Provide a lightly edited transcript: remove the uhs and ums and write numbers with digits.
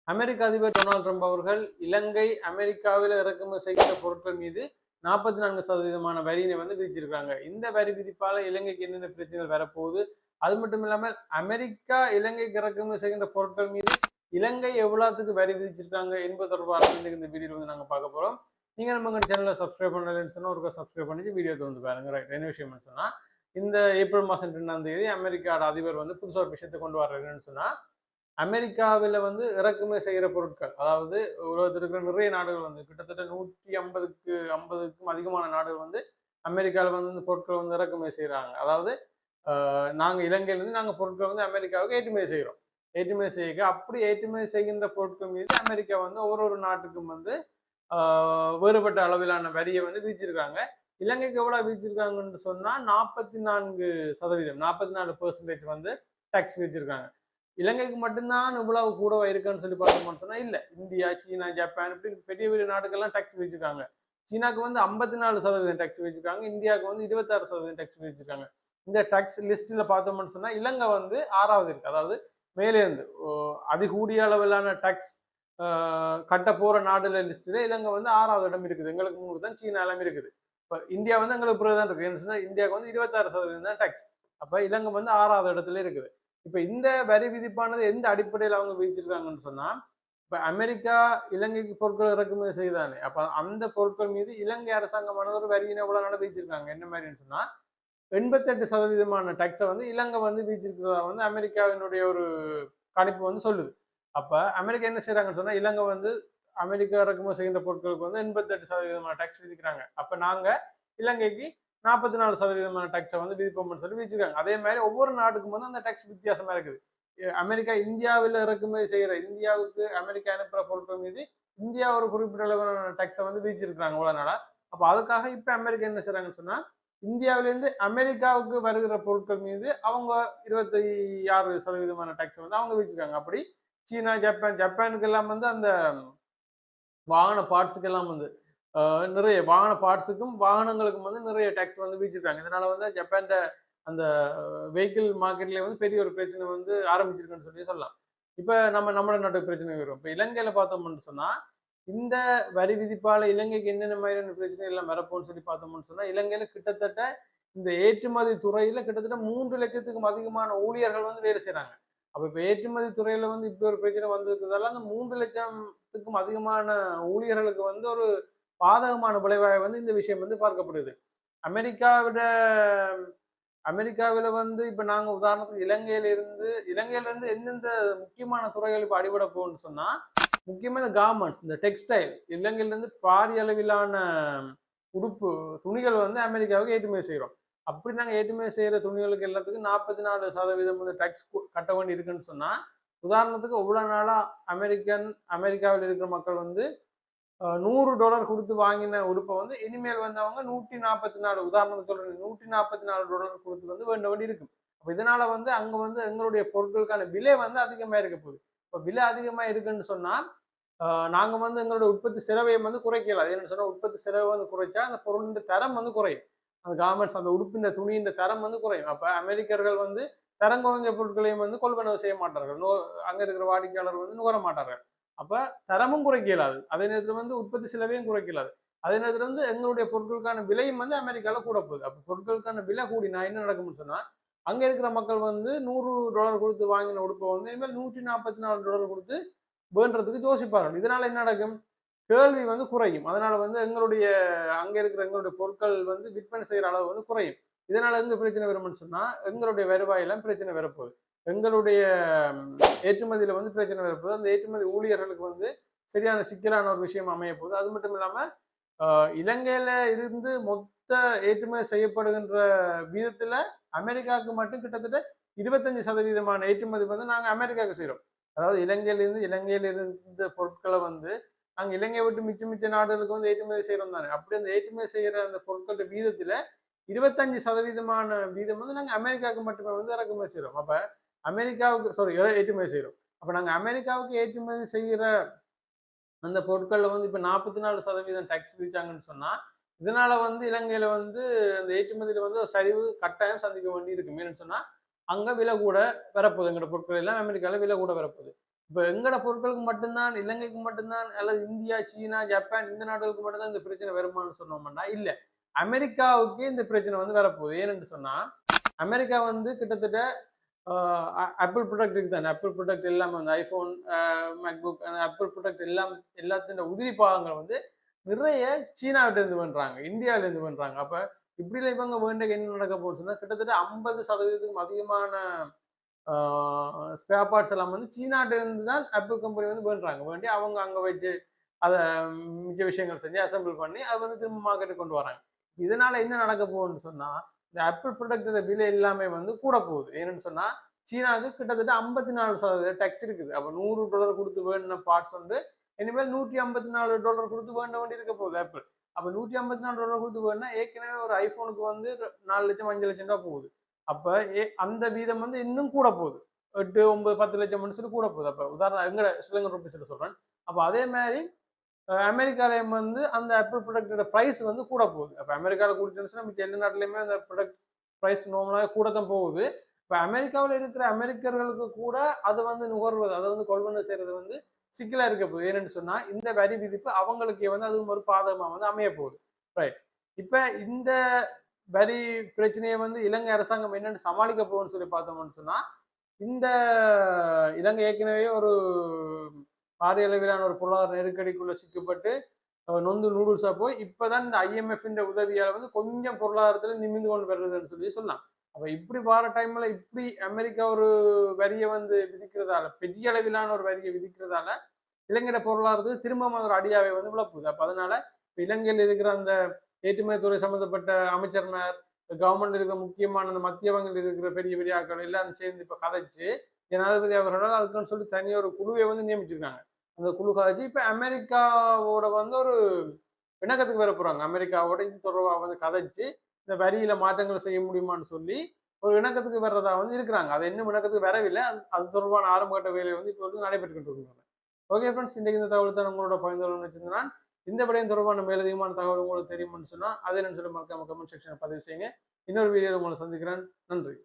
அமெரிக்க அதிபர் Donald Trump அவர்கள் இலங்கை அமெரிக்காவில் இறக்குமதி செய்கிற பொருட்கள் மீது 44% வரியினை விதிச்சிருக்காங்க. இந்த வரி விதிப்பால இலங்கைக்கு என்னென்ன பிரச்சனைகள் வரப்போகுது, அது மட்டும் இல்லாமல் அமெரிக்கா இலங்கைக்கு இறக்குமதி செய்கின்ற பொருட்கள் மீது இலங்கை எவ்வளவுக்கு வரி விதிச்சிருக்காங்க என்பது தொடர்பாக இந்த வீடியோவில் நாங்கள் பார்க்க போறோம். நீங்க நம்ம சேனலை சப்ஸ்கிரைப் பண்ணலன்னு சொன்னா ஒரு சப்ஸ்கிரைப் பண்ணிட்டு வீடியோ பாருங்க. ரைட், என்ன விஷயம்னு சொன்னா, இந்த ஏப்ரல் மாதம் 2ஆம் தேதி அமெரிக்காவோட அதிபர் புதுசாக ஒரு விஷயத்தை கொண்டு வர்றாருன்னு சொன்னா, அமெரிக்காவில் இறக்குமதி செய்கிற பொருட்கள், அதாவது உலகத்தில் இருக்கிற நிறைய நாடுகள் கிட்டத்தட்ட 150க்கும் அதிகமான நாடுகள் அமெரிக்காவில் இந்த பொருட்கள் இறக்குமதி செய்கிறாங்க. அதாவது நாங்கள் இலங்கையிலிருந்து நாங்கள் பொருட்கள் அமெரிக்காவுக்கு ஏற்றுமதி செய்கிறோம். ஏற்றுமதி செய்ய அப்படி ஏற்றுமதி செய்கின்ற பொருட்கள் மீது அமெரிக்கா ஒரு நாட்டுக்கும் வேறுபட்ட அளவிலான வரியை விதிச்சிருக்காங்க. இலங்கைக்கு எவ்வளவு விதிச்சிருக்காங்கன்னு சொன்னா 44%, 44% டாக்ஸ் விதிச்சிருக்காங்க. இலங்கைக்கு மட்டும்தான் இவ்வளவு கூட இருக்குன்னு சொல்லி பார்த்தோம்னு சொன்னா இல்ல, இந்தியா, சீனா, ஜப்பான் இப்படி பெரிய பெரிய நாடுகள்லாம் டாக்ஸ் விதிச்சிருக்காங்க. சீனாக்கு 54% டாக்ஸ் விதிச்சிருக்காங்க. இந்தியாவுக்கு 26% டாக்ஸ் விதிச்சிருக்காங்க. இந்த டாக்ஸ் லிஸ்ட்ல பார்த்தோம்னு சொன்னா இலங்கை 6வது இருக்கு. அதாவது மேலே இருந்து அதிகூடிய அளவிலான டாக்ஸ் கட்ட போற நாடுல லிஸ்ட்ல இலங்கை 6வது இடம் இருக்குது. எங்களுக்கு முன்னாடி தான் சீனா எல்லாம் இருக்குது. இப்ப இந்தியா எங்களுக்கு பிறகு தான் இருக்கு. சொன்னா இந்தியாவுக்கு 26% தான் டாக்ஸ். அப்ப இலங்கை 6வது இடத்துல இருக்குது. இப்ப இந்த வரி விதிப்பானது எந்த அடிப்படையில் அவங்க விதிச்சிருக்காங்கன்னு சொன்னா, இப்ப அமெரிக்கா இலங்கைக்கு பொருட்கள் இறக்குமதி செய்தானே, அப்ப அந்த பொருட்கள் மீது இலங்கை அரசாங்கமானது ஒரு வரியினை எவ்வளவு நாள் விதிச்சிருக்காங்க. என்ன மாதிரின்னு சொன்னா 88% டாக்ஸை இலங்கை விதிச்சிருக்கிறதா அமெரிக்காவினுடைய ஒரு கணிப்பு சொல்லுது. அப்ப அமெரிக்கா என்ன செய்யறாங்கன்னு சொன்னா, இலங்கை அமெரிக்கா இறக்குமதி செய்கின்ற பொருட்களுக்கு 88% டாக்ஸ் விதிக்கிறாங்க. அப்ப நாங்க இலங்கைக்கு 44% டாக்ஸை விதிப்போம்னு சொல்லி விதிச்சிருக்காங்க. அதே மாதிரி ஒவ்வொரு நாட்டுக்கும் அந்த டாக்ஸ் வித்தியாசமா இருக்குது. அமெரிக்கா இந்தியாவில் இறக்குமதி செய்யற, இந்தியாவுக்கு அமெரிக்கா அனுப்புற பொருட்கள் மீது இந்தியா ஒரு குறிப்பிட்ட அளவான டாக்ஸை விதிச்சிருக்காங்க இவ்வளவு நாளா. அப்ப அதுக்காக இப்ப அமெரிக்கா என்ன செய்யறாங்கன்னு சொன்னா, இந்தியாவிலிருந்து அமெரிக்காவுக்கு வருகிற பொருட்கள் மீது அவங்க 26% டாக்ஸ் அவங்க விதிச்சிருக்காங்க. அப்படி சீனா, ஜப்பானுக்கு எல்லாம் அந்த வாகன பார்ட்ஸுக்கு எல்லாம் நிறைய வாகன பார்ட்ஸுக்கும் வாகனங்களுக்கும் நிறைய டாக்ஸ் விதிச்சிருக்காங்க. இதனால ஜப்பான் அந்த வெஹிக்கிள் மார்க்கெட்ல பெரிய ஒரு பிரச்சனை ஆரம்பிச்சிருக்குன்னு சொல்லலாம். இப்ப நம்ம நாட்டு பிரச்சனை வரும். இப்ப இலங்கையில பார்த்தோம்னு சொன்னா, இந்த வரி விதிப்பால இலங்கைக்கு என்னென்ன மாதிரியான பிரச்சனை எல்லாம் வரப்போன்னு சொல்லி பார்த்தோம்னு சொன்னா, இலங்கையில கிட்டத்தட்ட இந்த ஏற்றுமதி துறையில கிட்டத்தட்ட 3 லட்சத்துக்கும் அதிகமான ஊழியர்கள் வேலை செய்யறாங்க. அப்ப இப்ப ஏற்றுமதி துறையில இப்படி ஒரு பிரச்சனை வந்திருக்கிறதால அந்த 3 லட்சத்துக்கும் அதிகமான ஊழியர்களுக்கு ஒரு பாதகமான விளைவாக இந்த விஷயம் பார்க்கப்படுது. அமெரிக்காவில இப்ப நாங்க உதாரணத்துக்கு இலங்கையில இருந்து எந்தெந்த முக்கியமான துறைகள் இப்ப அடிபட போகும்னு சொன்னா, முக்கியமா இந்த கார்மெண்ட்ஸ், இந்த டெக்ஸ்டைல், இலங்கையில இருந்து பாரிய அளவிலான உடுப்பு துணிகள் அமெரிக்காவுக்கு ஏற்றுமதி செய்யறோம். அப்படி நாங்க ஏற்றுமதி செய்யற துணிகளுக்கு எல்லாத்துக்கும் 44% டாக்ஸ் கட்ட வேண்டி இருக்குன்னு சொன்னா, உதாரணத்துக்கு இவ்வளவு நாளா அமெரிக்காவில் இருக்கிற மக்கள் $100 கொடுத்து வாங்கின உடுப்பை இனிமேல் அவங்க 144, உதாரணத்துக்கு சொல்றேன், $144 கொடுத்து வேண்ட வேண்டி இருக்கும். அப்ப இதனால அங்க எங்களுடைய பொருட்களுக்கான விலை அதிகமா இருக்க போகுது. இப்ப விலை அதிகமா இருக்குன்னு சொன்னா நாங்க எங்களுடைய உற்பத்தி செலவை குறைக்கலாம். ஏன்னு சொன்னா உற்பத்தி செலவை குறைச்சா அந்த பொருளின் தரம் குறையும். அந்த கார்மெண்ட்ஸ், அந்த உடுப்பின் துணியின் தரம் குறையும். அப்ப அமெரிக்கர்கள் தரம் குறைஞ்ச பொருட்களையும் கொள்வனவு செய்ய மாட்டார்கள். அங்க இருக்கிற வாடிக்கையாளர் நுகர மாட்டார்கள். அப்ப தரமும் குறைக்கலாது, அதே நேரத்துல உற்பத்தி செலவையும் குறைக்கலாது. அதே நேரத்துல எங்களுடைய பொருட்களுக்கான விலையும் அமெரிக்கால கூட போகுது. அப்ப பொருட்களுக்கான விலை கூடினா என்ன நடக்கும்னு சொன்னா, அங்க இருக்கிற மக்கள் $100 கொடுத்து வாங்கின உடுப்பை இனிமேல் $144 கொடுத்து வேண்டதுக்கு யோசிப்பார்கள். இதனால என்ன நடக்கும்? கேள்வி குறையும். அதனால எங்களுடைய அங்க இருக்கிற எங்களுடைய பொருட்கள் விற்பனை செய்யற அளவு குறையும். இதனால எங்க பிரச்சனை வரும்னு சொன்னா, எங்களுடைய வருவாயெல்லாம் பிரச்சனை வரப்போகுது. எங்களுடைய ஏற்றுமதியில பிரச்சனை வரப்போகுது. அந்த ஏற்றுமதி ஊழியர்களுக்கு சரியான சிக்கலான ஒரு விஷயம் அமைய போகுது. அது மட்டும் இல்லாம இலங்கையில இருந்து மொத்த ஏற்றுமதி செய்யப்படுகின்ற வீதத்துல அமெரிக்காவுக்கு மட்டும் கிட்டத்தட்ட 25% ஏற்றுமதி நாங்க அமெரிக்காவுக்கு செய்யறோம். அதாவது இலங்கையில இருந்த பொருட்களை நாங்க இலங்கையை விட்டு மிச்ச நாடுகளுக்கு ஏற்றுமதி செய்யறோம் தானே. அப்படி அந்த ஏற்றுமதி செய்யற அந்த பொருட்களோட வீதத்துல 25% வீதம் நாங்க அமெரிக்காவுக்கு மட்டுமே இறக்குமதி செய்யறோம். அப்ப அமெரிக்காவுக்கு ஏற்றுமதி செய்யறோம். அப்ப நாங்க அமெரிக்காவுக்கு ஏற்றுமதி செய்யற அந்த பொருட்கள்ல இப்ப 44% டாக்ஸ் விதிச்சாங்கன்னு சொன்னா, இதனால இலங்கையில அந்த ஏற்றுமதியில ஒரு சரிவு கட்டாயம் சந்திக்க வேண்டி இருக்கு. ஏன்னு சொன்னா அங்க விலை கூட வரப்போகுது. எங்களோட பொருட்கள் எல்லாம் அமெரிக்கால விலை கூட வரப்போகுது. இப்ப எங்கட பொருட்களுக்கு மட்டும்தான், இலங்கைக்கு மட்டும்தான், அல்லது இந்தியா, சீனா, ஜப்பான் இந்த நாடுகளுக்கு மட்டும்தான் இந்த பிரச்சனை வருமானு சொன்னோம்னா இல்ல. அமெரிக்காவுக்கு இந்த பிரச்சனை வந்து வரப்போகுது. ஏன்னு சொன்னா அமெரிக்கா வந்து கிட்டத்தட்ட ஆப்பிள் ப்ராடக்ட் இருக்குதானே, ஆப்பிள் ப்ராடக்ட் எல்லாமே வந்து ஐபோன், மேக்புக், ஆப்பிள் ப்ராடக்ட் எல்லாம் எல்லாத்தின் உதிரி பாகங்கள் வந்து நிறைய சீனாவிட்ட இருந்து பண்றாங்க, இந்தியாவில இருந்து பண்றாங்க. அப்ப இப்படில இவங்க வேண்டிய என்ன நடக்க போகுதுன்னு சொன்னா கிட்டத்தட்ட 50% அதிகமான ஸ்பேர் பார்ட்ஸ் எல்லாம் வந்து சீனாட்ட இருந்து தான் ஆப்பிள் கம்பெனி வந்து பண்றாங்க. வேண்டி அவங்க அங்க வச்சு அதை மிச்ச விஷயங்கள் செஞ்சு அசம்பிள் பண்ணி அது வந்து திரும்ப மார்க்கெட்டுக்கு கொண்டு வராங்க. இதனால என்ன நடக்க போகுதுன்னு சொன்னா இந்த ஆப்பிள் ப்ராடக்டோட விலை எல்லாமே வந்து கூட போகுது. ஏன்னு சொன்னா சீனாவுக்கு கிட்டத்தட்ட 54% டேக்ஸ் இருக்குது. அப்ப $100 கொடுத்து வேண்டின பார்ட்ஸ் வந்து இனிமேல் $154 கொடுத்து வேண்ட வேண்டி இருக்க போகுது ஆப்பிள். அப்ப $154 கொடுத்து வேணும்னா ஏற்கனவே ஒரு ஐபோனுக்கு வந்து 4 லட்சம் 5 லட்சம் ரூபாய் போகுது. அப்ப அந்த வீதம் வந்து இன்னும் கூட போகுது. 8, 9, 10 லட்சம் சொல்லி கூட போகுது. அப்ப உதாரணம் எங்கட ஸ்ரீலங்கன் ருபீஸ்ல சொல்றேன். அப்ப அதே மாதிரி அமெரிக்காலயும் வந்து அந்த ஆப்பிள் ப்ராடக்டோட பிரைஸ் வந்து கூட போகுது. அப்ப அமெரிக்கால கூட்டிட்டு மிச்ச எல்லா நாட்டிலையுமே அந்த ப்ராடக்ட் பிரைஸ் நார்மலாக கூட தான் போகுது. இப்ப அமெரிக்காவில் இருக்கிற அமெரிக்கர்களுக்கு கூட அது வந்து நுகர்வது, அதை வந்து கொள்வனவு செய்யறது வந்து சிக்கலா இருக்க போகுது. ஏன்னு சொன்னா இந்த வரி விதிப்பு அவங்களுக்கு வந்து அதுவும் ஒரு பாதகமா வந்து அமைய போகுது. ரைட். இப்ப இந்த வரி பிரச்சனையை வந்து இலங்கை அரசாங்கம் என்னன்னு சமாளிக்க போகுதுன்னு சொல்லி பார்த்தோம்னு சொன்னா இந்த இலங்கை ஏற்கனவே ஒரு பாரிய அளவிலான ஒரு பொருளாதார நெருக்கடிக்குள்ள சிக்கப்பட்டு நொந்து நூடுல்ஸா போய் இப்பதான் இந்த IMF உதவியால வந்து கொஞ்சம் பொருளாதாரத்துல நிமிந்து கொண்டு வருதுன்னு சொல்லி சொல்லலாம். அப்ப இப்படி வர டைம்ல இப்படி அமெரிக்கா ஒரு வரியை வந்து விதிக்கிறதால, பெரிய அளவிலான ஒரு வரியை விதிக்கிறதால இலங்கையோட பொருளாதாரத்துக்கு திரும்ப ஒரு அடியாவை வந்து விழப்போகுது. அப்ப அதனால இலங்கையில் இருக்கிற அந்த ஏற்றுமதி துறை சம்பந்தப்பட்ட அமைச்சர்னர், கவர்மெண்ட் இருக்கிற முக்கியமான அந்த மத்திய வங்கியில் இருக்கிற பெரிய பெரிய ஆட்கள் எல்லாரும் சேர்ந்து இப்ப கதைச்சு ஜனாதிபதி அவர்களால் அதுக்குன்னு சொல்லி தனியாக ஒரு குழுவை வந்து நியமிச்சிருக்காங்க. அந்த குழு கதைச்சு இப்ப அமெரிக்காவோட வந்து ஒரு இணக்கத்துக்கு வர போறாங்க. அமெரிக்காவோட இது தொடர்பாக வந்து கதைச்சு இந்த வரியில மாற்றங்கள் செய்ய முடியுமான்னு சொல்லி ஒரு இணக்கத்துக்கு வர்றதா வந்து இருக்கிறாங்க. அது இன்னும் இணக்கத்துக்கு வரவில்லை. அது தொடர்பான ஆரம்ப கட்ட வேலை வந்து இப்போ வந்து நடைபெற்றுக்கிட்டு இருக்காங்க. ஓகே ஃப்ரெண்ட்ஸ், இன்றைக்கு இந்த தகவல் தான் உங்களோட பகிர்ந்து வச்சிருந்தேன். நான் இந்த விடயம் தொடர்பான மேலதிகமான தகவல் உங்களுக்கு தெரியும்னு சொன்னா அதை என்ன சொல்லி மறக்காம கமெண்ட் செக்ஷனை பதிவு செய்யுங்க. இன்னொரு வீடியோவில் உங்களை சந்திக்கிறேன். நன்றி.